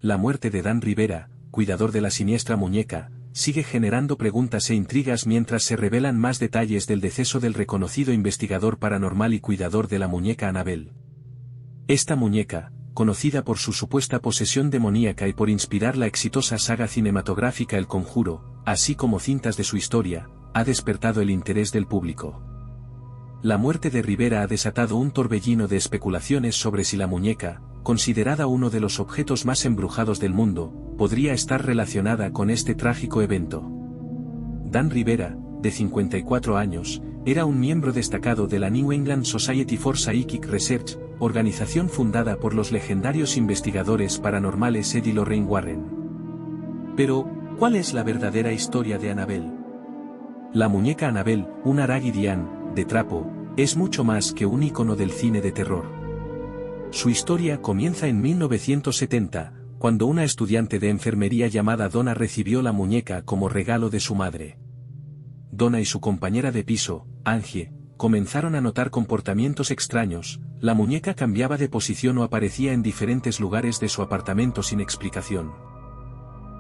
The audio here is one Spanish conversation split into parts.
La muerte de Dan Rivera, cuidador de la siniestra muñeca, sigue generando preguntas e intrigas mientras se revelan más detalles del deceso del reconocido investigador paranormal y cuidador de la muñeca Annabelle. Esta muñeca, conocida por su supuesta posesión demoníaca y por inspirar la exitosa saga cinematográfica El Conjuro, así como cintas de su historia, ha despertado el interés del público. La muerte de Rivera ha desatado un torbellino de especulaciones sobre si la muñeca, considerada uno de los objetos más embrujados del mundo, podría estar relacionada con este trágico evento. Dan Rivera, de 54 años, era un miembro destacado de la New England Society for Psychic Research, organización fundada por los legendarios investigadores paranormales Ed y Lorraine Warren. Pero, ¿cuál es la verdadera historia de Annabelle? La muñeca Annabelle, una Raggedy-Ann, de trapo, es mucho más que un ícono del cine de terror. Su historia comienza en 1970, cuando una estudiante de enfermería llamada Donna recibió la muñeca como regalo de su madre. Donna y su compañera de piso, Angie, comenzaron a notar comportamientos extraños. La muñeca cambiaba de posición o aparecía en diferentes lugares de su apartamento sin explicación.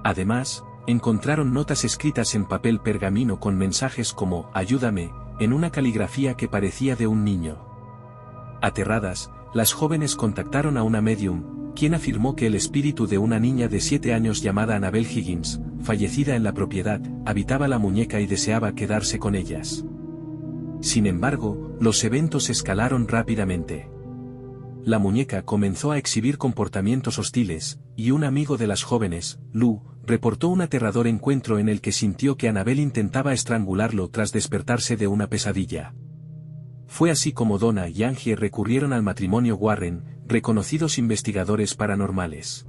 Además, encontraron notas escritas en papel pergamino con mensajes como «Ayúdame», en una caligrafía que parecía de un niño. Aterradas, las jóvenes contactaron a una medium, quien afirmó que el espíritu de una niña de 7 años llamada Annabelle Higgins, fallecida en la propiedad, habitaba la muñeca y deseaba quedarse con ellas. Sin embargo, los eventos escalaron rápidamente. La muñeca comenzó a exhibir comportamientos hostiles, y un amigo de las jóvenes, Lou, reportó un aterrador encuentro en el que sintió que Annabelle intentaba estrangularlo tras despertarse de una pesadilla. Fue así como Donna y Angie recurrieron al matrimonio Warren, reconocidos investigadores paranormales.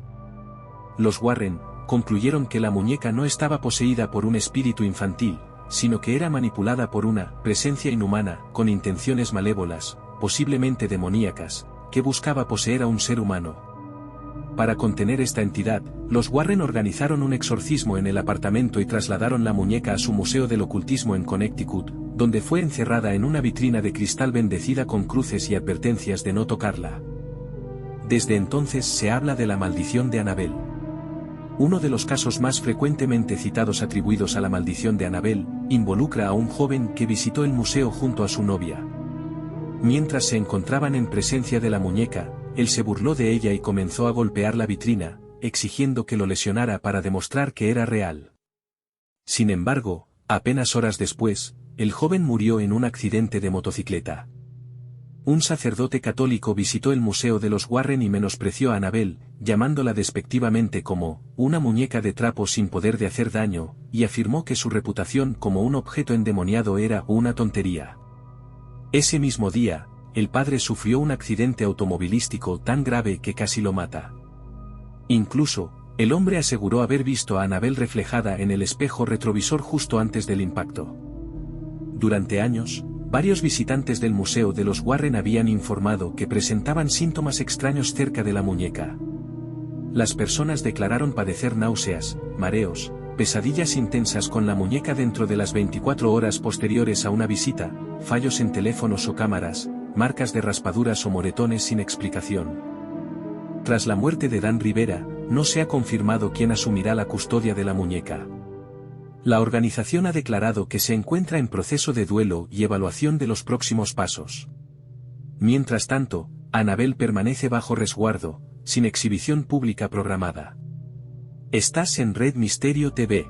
Los Warren concluyeron que la muñeca no estaba poseída por un espíritu infantil, sino que era manipulada por una presencia inhumana, con intenciones malévolas, posiblemente demoníacas, que buscaba poseer a un ser humano. Para contener esta entidad, los Warren organizaron un exorcismo en el apartamento y trasladaron la muñeca a su Museo del Ocultismo en Connecticut, donde fue encerrada en una vitrina de cristal bendecida con cruces y advertencias de no tocarla. Desde entonces se habla de la maldición de Annabelle. Uno de los casos más frecuentemente citados atribuidos a la maldición de Annabelle, involucra a un joven que visitó el museo junto a su novia. Mientras se encontraban en presencia de la muñeca, él se burló de ella y comenzó a golpear la vitrina, exigiendo que lo lesionara para demostrar que era real. Sin embargo, apenas horas después, el joven murió en un accidente de motocicleta. Un sacerdote católico visitó el museo de los Warren y menospreció a Annabelle, llamándola despectivamente como una muñeca de trapo sin poder de hacer daño, y afirmó que su reputación como un objeto endemoniado era una tontería. Ese mismo día, el padre sufrió un accidente automovilístico tan grave que casi lo mata. Incluso, el hombre aseguró haber visto a Annabelle reflejada en el espejo retrovisor justo antes del impacto. Durante años, varios visitantes del museo de los Warren habían informado que presentaban síntomas extraños cerca de la muñeca. Las personas declararon padecer náuseas, mareos, pesadillas intensas con la muñeca dentro de las 24 horas posteriores a una visita, fallos en teléfonos o cámaras, marcas de raspaduras o moretones sin explicación. Tras la muerte de Dan Rivera, no se ha confirmado quién asumirá la custodia de la muñeca. La organización ha declarado que se encuentra en proceso de duelo y evaluación de los próximos pasos. Mientras tanto, Annabelle permanece bajo resguardo, sin exhibición pública programada. Estás en Red Misterio TV.